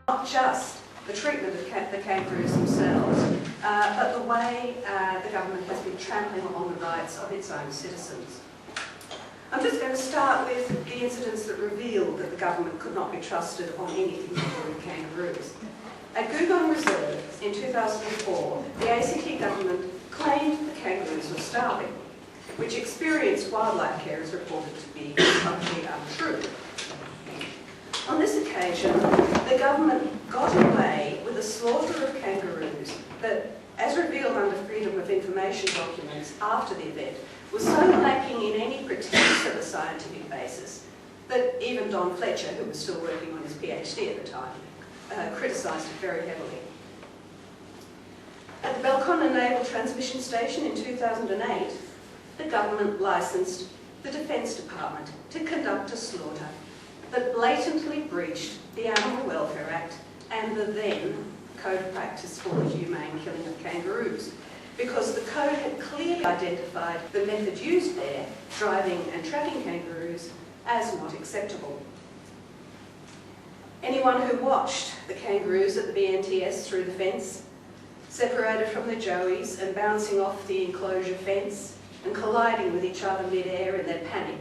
not just the treatment of the kangaroos themselves, but the way the government has been trampling on the rights of its own citizens. I'm just going to start with the incidents that revealed that the government could not be trusted on anything to do with kangaroos. At Googong Reserve in 2004, the A.C.T government claimed the kangaroos were starving, which experienced wildlife care is reported to be totally untrue. On this occasion, the government got away with a slaughter of kangaroos that, as revealed under Freedom of Information documents after the event, was so lacking in any pretense of a scientific basis that even Don Fletcher, who was still working on his PhD at the time, criticised it very heavily. At the Belconnen Naval Transmission Station in 2008, the government licensed the Defence Department to conduct a slaughter that blatantly breached the Animal Welfare Act and the then Code of Practice for the Humane Killing of Kangaroos, because the code had clearly identified the method used there, driving and trapping kangaroos, as not acceptable. Anyone who watched the kangaroos at the BNTS through the fence, separated from the joeys and bouncing off the enclosure fence and colliding with each other mid-air in their panic,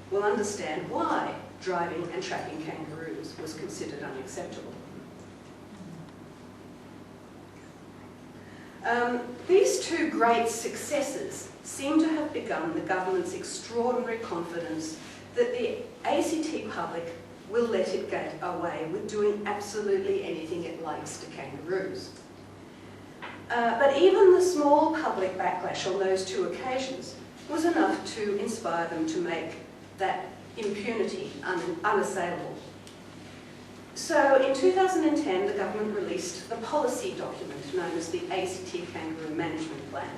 will understand why driving and trapping kangaroos was considered unacceptable. These two great successes seem to have begun the government's extraordinary confidence that the A.C.T public will let it get away with doing absolutely anything it likes to kangaroos. But even the small public backlash on those two occasions was enough to inspire them to make that impunity unassailable. So in 2010, the government released the policy document known as the A.C.T Kangaroo Management Plan.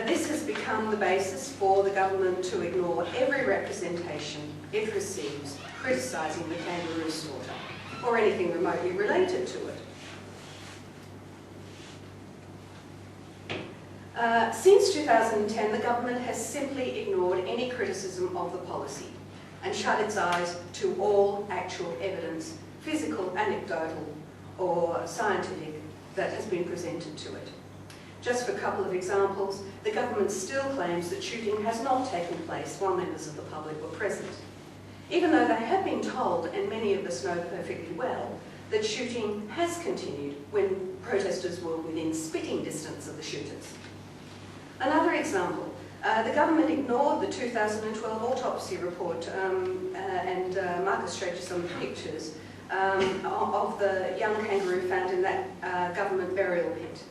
This has become the basis for the government to ignore every representation it receives criticising the kangaroo slaughter or anything remotely related to it. Since 2010, the government has simply ignored any criticism of the policy and shut its eyes to all actual evidence, physical, anecdotal, or scientific, that has been presented to it. Just for a couple of examples, the government still claims that shooting has not taken place while members of the public were present, even though they have been told, and many of us know perfectly well, that shooting has continued when protesters were within spitting distance of the shooters. Another example, the government ignored the 2012 autopsy report, and Marcus showed you some pictures of the young kangaroo found in that government burial pit,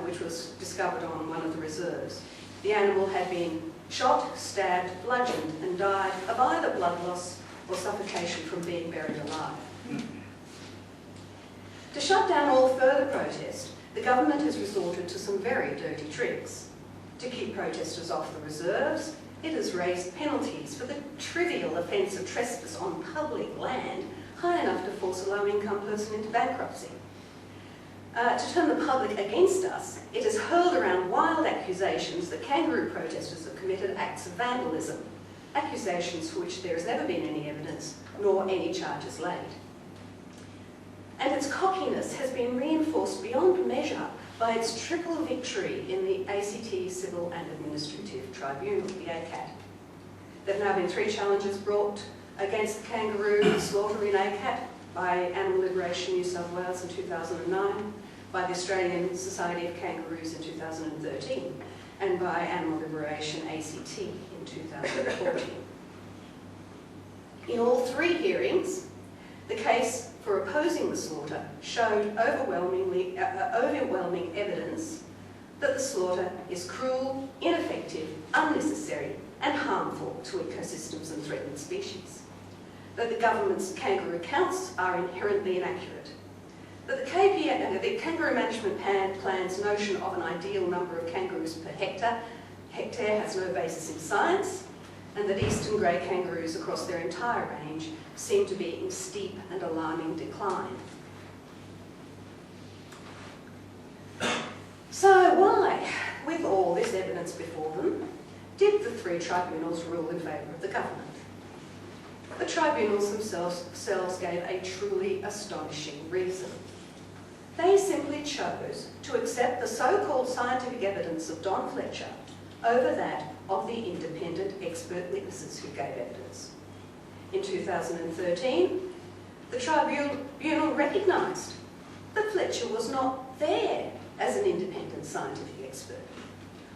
which was discovered on one of the reserves. The animal had been shot, stabbed, bludgeoned, and died of either blood loss or suffocation from being buried alive. To shut down all further protest, the government has resorted to some very dirty tricks. To keep protesters off the reserves, it has raised penalties for the trivial offence of trespass on public land high enough to force a low-income person into bankruptcy. To turn the public against us, it has hurled around wild accusations that kangaroo protesters have committed acts of vandalism, accusations for which there has never been any evidence, nor any charges laid. And its cockiness has been reinforced beyond measure by its triple victory in the A.C.T Civil and Administrative Tribunal, the A.C.T. There have now been 3 challenges brought against the kangaroo slaughter in A.C.T by Animal Liberation New South Wales in 2009, by the Australian Society of Kangaroos in 2013, and by Animal Liberation A.C.T in 2014. In all 3 hearings, the case for opposing the slaughter showed overwhelming evidence that the slaughter is cruel, ineffective, unnecessary, and harmful to ecosystems and threatened species. That the government's kangaroo counts are inherently inaccurate. That the Kangaroo Management Plan's notion of an ideal number of kangaroos per hectare has no basis in science, and that eastern grey kangaroos across their entire range seem to be in steep and alarming decline. So why, with all this evidence before them, did the 3 tribunals rule in favour of the government? the tribunals themselves gave a truly astonishing reason. They simply chose to accept the so-called scientific evidence of Don Fletcher over that of the independent expert witnesses who gave evidence. In 2013, the tribunal recognised that Fletcher was not there as an independent scientific expert.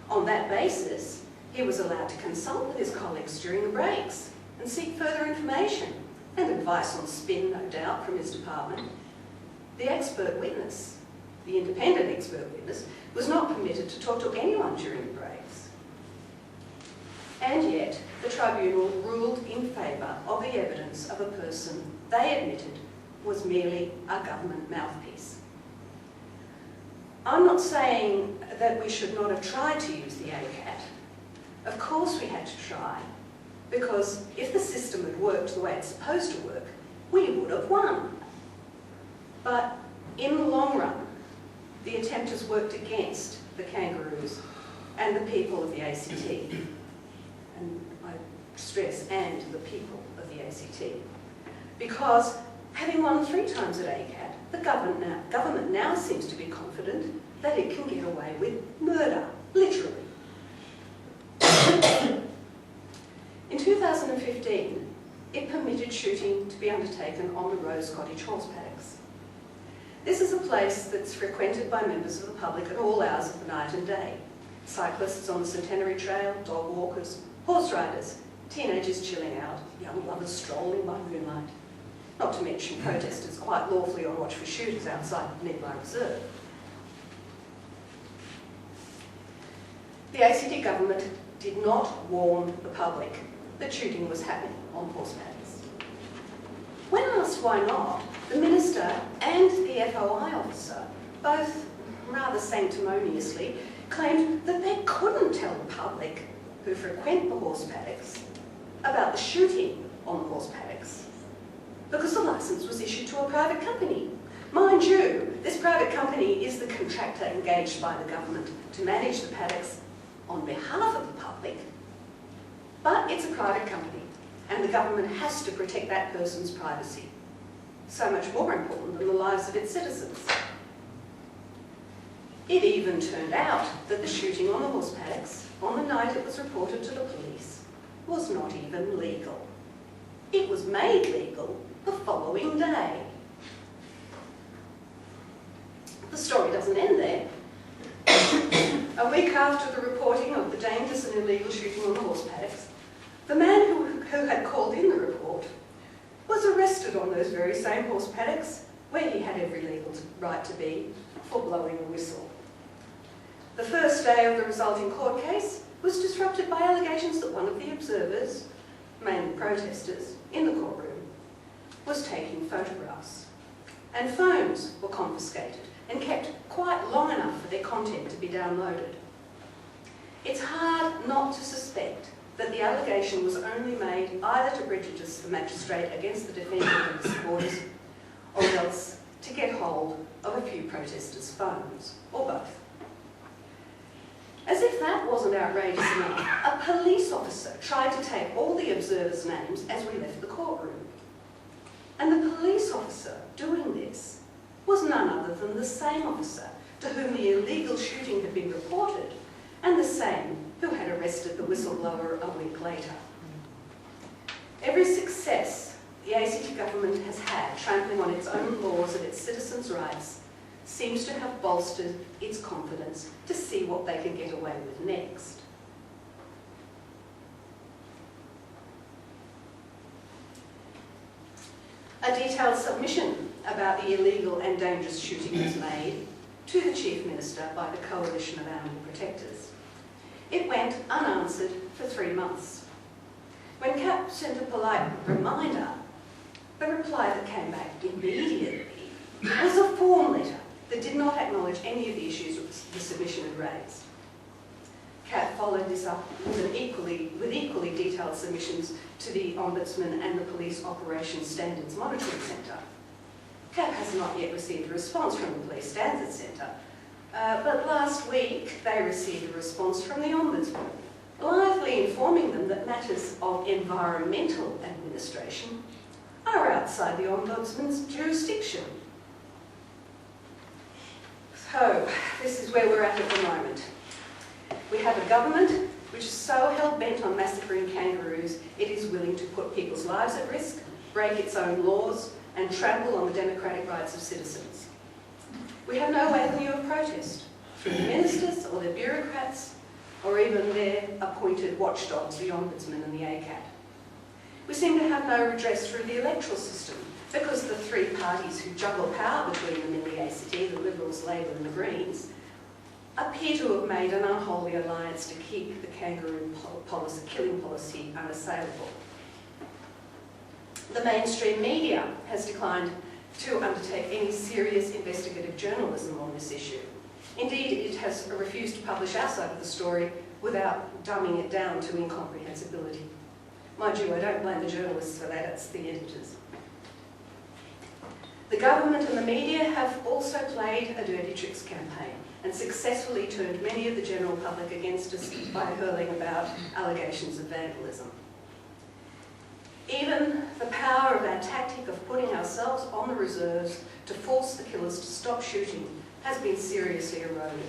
On that basis, he was allowed to consult with his colleagues during the breaks and seek further information and advice on spin, no doubt, from his department. The expert witness, the independent expert witness, was not permitted to talk to anyone during the breaks. And yet, the tribunal ruled in favour of the evidence of a person they admitted was merely a government mouthpiece. I'm not saying that we should not have tried to use the A.C.T. Of course we had to try, because if the system had worked the way it's supposed to work, we would have won. But in the long run, the attempt has worked against the Kangaroos and the people of the A.C.T. And I stress, and the people of the A.C.T. Because having won 3 times at A.C.T, the government now seems to be confident that it can get away with murder, literally. In 2015, it permitted shooting to be undertaken on the Rose Cottage horse paddocks. This is a place that's frequented by members of the public at all hours of the night and day. Cyclists on the Centenary Trail, dog walkers, horse riders, teenagers chilling out, young lovers strolling by moonlight. Not to mention protesters quite lawfully on watch for shooters outside the nearby reserve. The A.C.T. government did not warn the public that shooting was happening on horse paddocks. When asked why not, the minister and the FOI officer both rather sanctimoniously claimed that they couldn't tell the public who frequent the horse paddocks about the shooting on the horse paddocks because the licence was issued to a private company. Mind you, this private company is the contractor engaged by the government to manage the paddocks on behalf of the public, but it's a private company and the government has to protect that person's privacy. So much more important than the lives of its citizens. It even turned out that the shooting on the horse paddocks, on the night it was reported to the police, was not even legal. It was made legal the following day. The story doesn't end there. A week after the reporting of the dangerous and illegal shooting on the horse paddocks, the man who had called in the report was arrested on those very same horse paddocks, where he had every legal right to be, for blowing a whistle. The first day of the resulting court case was disrupted by allegations that one of the observers, mainly protesters, in the courtroom, was taking photographs. And phones were confiscated and kept quite long enough for their content to be downloaded. It's hard not to suspect that the allegation was only made either to prejudice the magistrate against the defendant and the supporters, or else to get hold of a few protesters' phones, or both. As if that wasn't outrageous enough, a police officer tried to take all the observers' names as we left the courtroom. And the police officer doing this was none other than the same officer to whom the illegal shooting had been reported, and the same who had arrested the whistleblower a week later. Every success the A.C.T. government has had trampling on its own laws and its citizens' rights seems to have bolstered its confidence to see what they can get away with next. A detailed submission about the illegal and dangerous shooting was made to the Chief Minister by the Coalition of Animal Protectors. It went unanswered for 3 months. When CAP sent a polite reminder, the reply that came back immediately was a form letter that did not acknowledge any of the issues the submission had raised. CAP followed this up with equally detailed submissions to the Ombudsman and the Police Operations Standards Monitoring Centre. CAP has not yet received a response from the Police Standards Centre, but last week they received a response from the Ombudsman, blithely informing them that matters of environmental administration are outside the Ombudsman's jurisdiction. So, this is where we're at the moment. We have a government which is so hell-bent on massacring kangaroos, it is willing to put people's lives at risk, break its own laws, and trample on the democratic rights of citizens. We have no avenue of protest from the ministers or their bureaucrats, or even their appointed watchdogs, the Ombudsman and the A.C.T. We seem to have no redress through the electoral system, because the three parties who juggle power between them in the A.C.T, the Liberals, Labor and the Greens, appear to have made an unholy alliance to keep the kangaroo policy, killing policy unassailable. The mainstream media has declined to undertake any serious investigative journalism on this issue. Indeed, it has refused to publish our side of the story without dumbing it down to incomprehensibility. Mind you, I don't blame the journalists for that, it's the editors. The government and the media have also played a dirty tricks campaign and successfully turned many of the general public against us by hurling about allegations of vandalism. Even the power of our tactic of putting ourselves on the reserves to force the killers to stop shooting has been seriously eroded,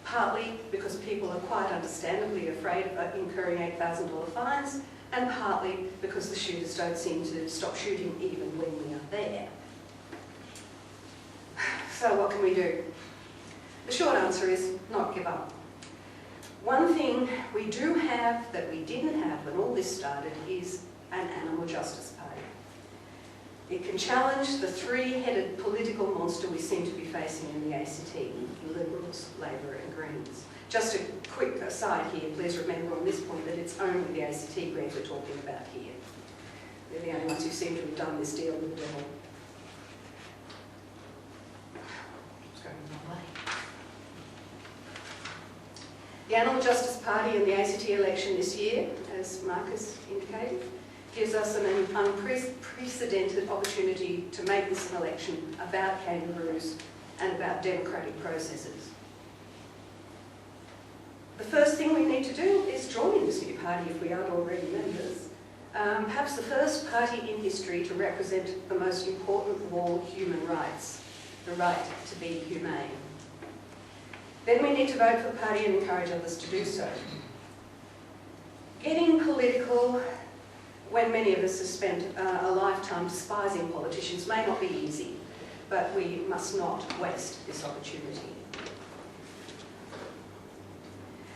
partly because people are quite understandably afraid of incurring $8,000 fines, and partly because the shooters don't seem to stop shooting even when we are there. So what can we do? The short answer is not give up. One thing we do have that we didn't have when all this started is an animal justice party. It can challenge the three-headed political monster we seem to be facing in the A.C.T, the Liberals, Labor and Greens. Just a quick aside here, please remember on this point that it's only the A.C.T Greens we're talking about here. They're the only ones who seem to have done this deal with the devil. It's going the wrong way. The Animal Justice Party in the A.C.T election this year, as Marcus indicated, gives us an unprecedented opportunity to make this an election about kangaroos and about democratic processes. The first thing we need to do is join this new party if we aren't already members. Perhaps the first party in history to represent the most important of all human rights, the right to be humane. Then we need to vote for the party and encourage others to do so. Getting political when many of us have spent a lifetime despising politicians may not be easy, but we must not waste this opportunity.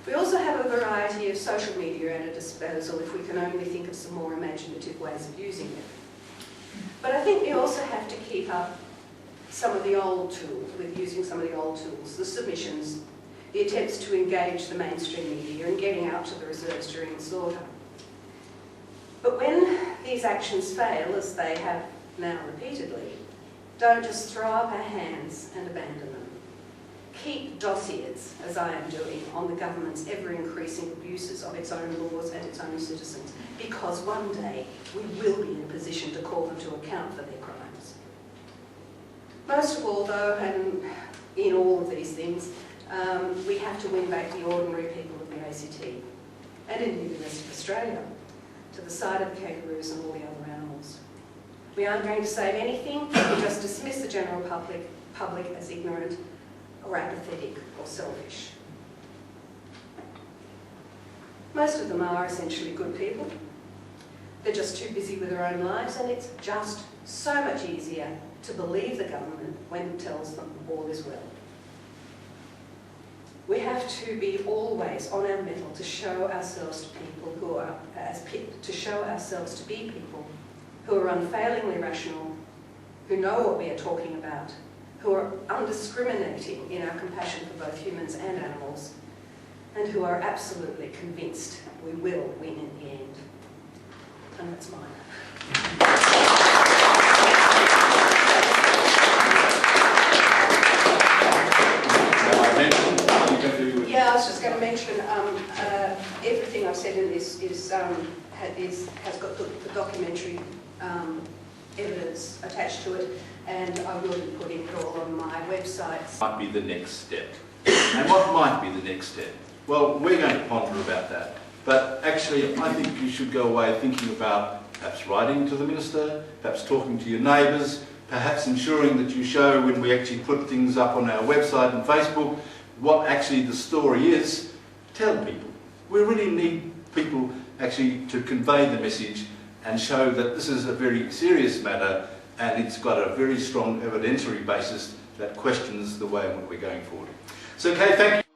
We also have a variety of social media at our disposal if we can only think of some more imaginative ways of using it. But I think we also have to keep up some of the old tools, with using some of the old tools, the submissions, the attempts to engage the mainstream media and getting out to the reserves during the slaughter. But when these actions fail, as they have now repeatedly, don't just throw up our hands and abandon them. Keep dossiers, as I am doing, on the government's ever-increasing abuses of its own laws and its own citizens, because one day we will be in a position to call them to account for their crimes. Most of all, though, and in all of these things, we have to win back the ordinary people of the A.C.T, and indeed the rest of Australia, to the side of the kangaroos and all the other animals. We aren't going to save anything, we just dismiss the general public as ignorant or apathetic or selfish. Most of them are essentially good people. They're just too busy with their own lives, and it's just so much easier to believe the government when it tells them all is well. We have to be always on our mettle to show ourselves to people who are, to be people who are unfailingly rational, who know what we are talking about, who are undiscriminating in our compassion for both humans and animals, and who are absolutely convinced we will win in the end. And that's mine. Yeah, I was just going to mention everything I've said in this has got the documentary evidence attached to it, and I will be putting it all on my website. Might be the next step. And what might be the next step? Well, we're going to ponder about that. But actually, I think you should go away thinking about perhaps writing to the Minister, perhaps talking to your neighbours, perhaps ensuring that you show when we actually put things up on our website and Facebook what actually the story is. Tell people. We really need people actually to convey the message and show that this is a very serious matter and it's got a very strong evidentiary basis that questions the way in which we're going forward. So, Kay, thank you.